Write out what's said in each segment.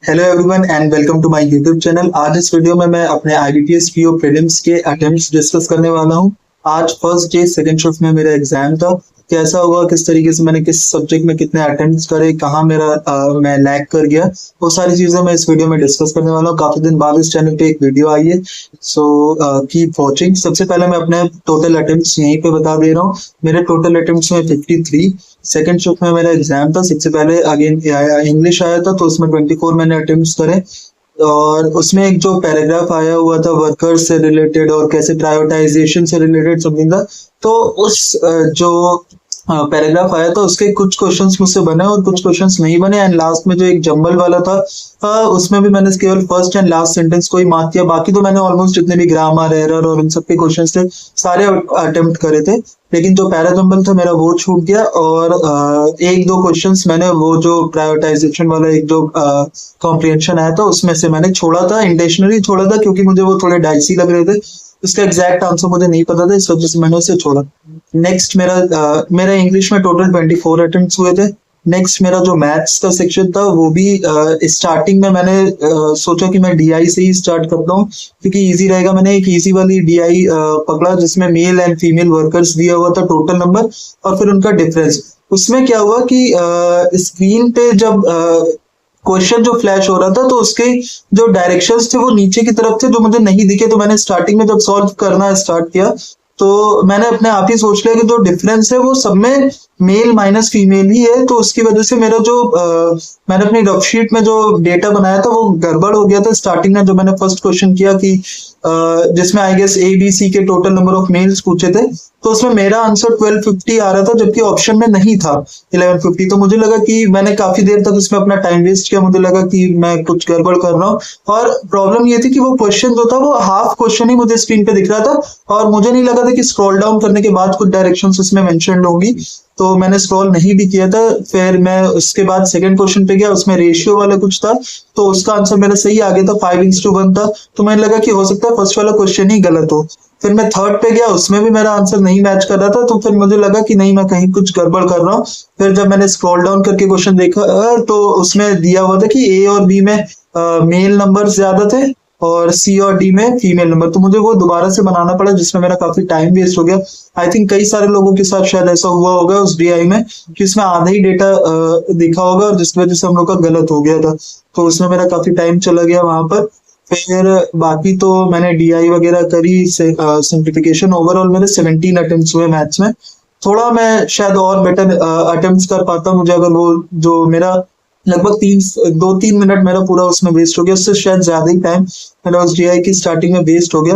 Hello everyone and welcome to my YouTube channel. आज इस video में मैं अपने आईबीपीएस पीओ प्रीलिम्स के अटेम्प्ट्स डिस्कस करने वाला हूं। आज फर्स्ट डे सेकंड शिफ्ट में मेरा एग्जाम था। कैसा हुआ, किस तरीके से मैंने किस सब्जेक्ट में कितने अटेम्प्ट्स करे, कहाँ मेरा मैं लैग कर गया, वो सारी चीजें मैं इस वीडियो में डिस्कस करने वाला हूँ। काफी दिन बाद इस चैनल पे एक वीडियो आई है, सो कीप वॉचिंग। सबसे पहले मैं अपने टोटल अटेम्प्ट्स यहीं पे बता दे रहा हूँ। मेरे टोटल अटेम्प्ट्स में 53। सेकंड शिफ्ट में मेरा एग्जाम था। सबसे पहले अगेन इंग्लिश आया था, तो उसमें 24 मैंने अटेम्प्ट्स करे। और उसमें एक जो पैराग्राफ आया हुआ था वर्कर्स से रिलेटेड और कैसे प्रायोरिटाइजेशन से रिलेटेड समथिंग था, तो उस जो पैराग्राफ आया था उसके कुछ क्वेश्चंस मुझसे बने और कुछ क्वेश्चंस नहीं बने। एंड लास्ट में जो एक जंबल वाला था, उसमें भी मैंने केवल फर्स्ट एंड लास्ट सेंटेंस को ही मार्क किया। बाकी तो मैंने ऑलमोस्ट जितने भी ग्रामर एरर और इन सब के क्वेश्चंस थे सारे अटेम्प्ट करे थे, लेकिन जो पैरा जंबल था मेरा वो छूट गया। और एक दो क्वेश्चंस मैंने वो जो प्रायोरिटाइजेशन वाला एक जो कॉम्प्रिहेंशन आया था उसमें से मैंने छोड़ा था, इंटेंशनली छोड़ा था, क्योंकि मुझे वो थोड़े डाइसी लग रहे थे। उसका एग्जैक्ट आंसर मुझे नहीं पता था, इस वजह से मैंने उसे छोड़ा। नेक्स्ट मेरा इंग्लिश में टोटल 24 अटेम्प्ट्स हुए थे। नेक्स्ट मेरा जो मैथ्स का सेक्शन था वो भी स्टार्टिंग में मैंने सोचा कि मैं डीआई से ही स्टार्ट करता हूँ, क्योंकि इजी रहेगा। मैंने एक इजी वाली डीआई पकड़ा जिसमें मेल एंड फीमेल वर्कर्स दिया हुआ था, टोटल नंबर और फिर उनका डिफरेंस। उसमें क्या हुआ कि स्क्रीन पे जब क्वेश्चन जो फ्लैश हो रहा था तो उसके जो डायरेक्शंस थे वो नीचे की तरफ थे, जो मुझे नहीं दिखे। तो मैंने स्टार्टिंग में जब सॉल्व करना स्टार्ट किया तो मैंने अपने आप ही सोच लिया कि जो डिफरेंस है वो सब में मेल माइनस फीमेल ही है। तो उसकी वजह से मेरा जो मैंने अपनी रफ शीट में जो डेटा बनाया था वो गड़बड़ हो गया था। स्टार्टिंग में जो मैंने फर्स्ट क्वेश्चन किया कि जिसमें I guess A B C के टोटल नंबर ऑफ मेल्स पूछे थे, तो उसमें मेरा आंसर 1250 आ रहा था, जबकि ऑप्शन में नहीं था 1150। तो मुझे लगा कि मैंने काफी देर तक उसमें अपना टाइम वेस्ट किया, मुझे लगा कि मैं कुछ गड़बड़ कर रहा हूँ। और प्रॉब्लम ये थी कि वो क्वेश्चन जो था वो हाफ क्वेश्चन ही मुझे स्क्रीन पे दिख रहा था, और मुझे नहीं लगा था कि स्क्रॉल डाउन करने के बाद कुछ डायरेक्शंस उसमें मेंशन होंगी, तो मैंने स्क्रॉल नहीं भी किया था। फिर मैं उसके बाद सेकंड क्वेश्चन पे गया, उसमें रेशियो वाला कुछ था, तो उसका आंसर मेरा सही आ गया था, 5:1 था। तो मैंने लगा कि हो सकता है फर्स्ट वाला क्वेश्चन ही गलत हो। फिर मैं थर्ड पे गया, उसमें भी मेरा आंसर नहीं मैच कर रहा था, तो फिर मुझे लगा कि नहीं, मैं कहीं कुछ गड़बड़ कर रहा हूँ। फिर जब मैंने स्क्रॉल डाउन करके क्वेश्चन देखा तो उसमें दिया हुआ था कि ए और बी में मेल नंबर ज्यादा थे और सी और डी में फीमेल नंबर। तो मुझे वो दोबारा से बनाना पड़ा, जिसमें मेरा काफी टाइम वेस्ट हो गया। आई थिंक कई सारे लोगों के साथ शायद ऐसा हुआ होगा उस डीआई में कि इसमें आधा ही डेटा दिखा होगा, और जिसकी वजह से हम लोग का गलत हो गया था। तो उसमें मेरा काफी टाइम चला गया वहां पर। फिर बाकी तो मैंने डीआई वगैरह करी, सिंप्लीफिकेशन। ओवरऑल मेरे 17 अटेम्प्ट्स हुए मैथ्स में। थोड़ा मैं शायद और बेटर अटेम्प्ट्स कर पाता, मुझे अगर वो जो मेरा लगभग 2-3 मिनट मेरा पूरा उसमें वेस्ट हो गया, उससे शायद ज्यादा ही टाइम मेरा उस डीआई की स्टार्टिंग में वेस्ट हो गया।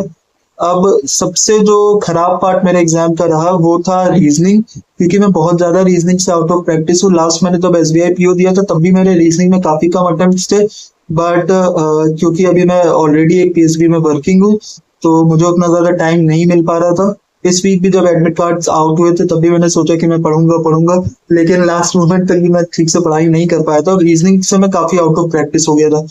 अब सबसे जो खराब पार्ट मेरे एग्जाम का रहा वो था रीजनिंग, क्योंकि मैं बहुत ज्यादा रीजनिंग से आउट ऑफ प्रैक्टिस हूँ। लास्ट मैंने जब एसबीआई पीओ दिया था तब भी मेरे रीजनिंग में काफी कम अटेम्प्ट्स थे, बट क्योंकि अभी मैं ऑलरेडी एक पीएचडी में वर्किंग हूँ तो मुझे उतना ज्यादा टाइम नहीं मिल पा रहा था। इस वीक भी जब एडमिट कार्ड्स आउट हुए थे तब भी मैंने सोचा कि मैं पढ़ूंगा, लेकिन लास्ट मोमेंट तक भी मैं ठीक से पढ़ाई नहीं कर पाया था। रीजनिंग से मैं काफी आउट ऑफ प्रैक्टिस हो गया था।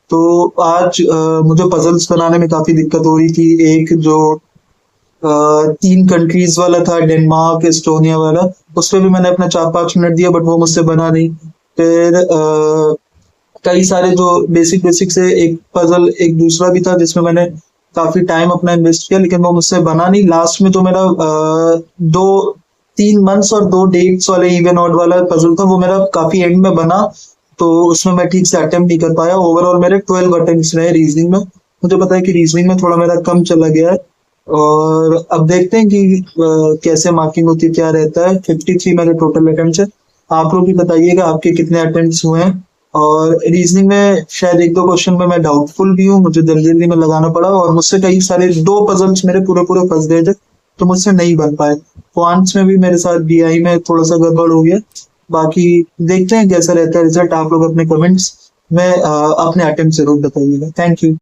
तो आज मुझे पजल्स बनाने में काफी दिक्कत हो रही थी। एक जो 3 कंट्रीज वाला था, डेनमार्क एस्टोनिया वाला, उस पर भी मैंने अपना 4-5 मिनट दिया, बट वो मुझसे बना नहीं। फिर कई सारे जो बेसिक से एक पजल एक दूसरा भी था जिसमें मैंने काफी टाइम अपना इन्वेस्ट किया, लेकिन वो मुझसे बना नहीं। लास्ट में जो मेरा 3 मंथ्स और 2 डेट्स वाले इवन ऑड वाला पजल था वो मेरा काफी एंड में बना, तो उसमें मैं ठीक से अटेम्प्ट नहीं कर पाया। ओवरऑल मेरे 12 अटेम्प्ट्स रहे रीजनिंग में। मुझे पता है कि रीजनिंग में थोड़ा मेरा कम चला गया है, और अब देखते हैं कि कैसे मार्किंग होती है, क्या रहता है। 53 मेरे टोटल अटेम्प्ट्स है। आप लोग भी बताइएगा आपके कितने अटेम्प्ट्स हुए हैं। और रीजनिंग में शायद 1-2 क्वेश्चन में मैं डाउटफुल भी हूँ, मुझे जल्दी में लगाना पड़ा, और मुझसे कई सारे 2 पजल्स मेरे पूरे फंस गए थे, तो मुझसे नहीं बन पाए। क्वांट्स में भी मेरे साथ डीआई में थोड़ा सा गड़बड़ हो गया। बाकी देखते हैं कैसा रहता है रिजल्ट। आप लोग अपने कमेंट्स में अपने अटेम्प्ट जरूर बताइएगा। Thank you.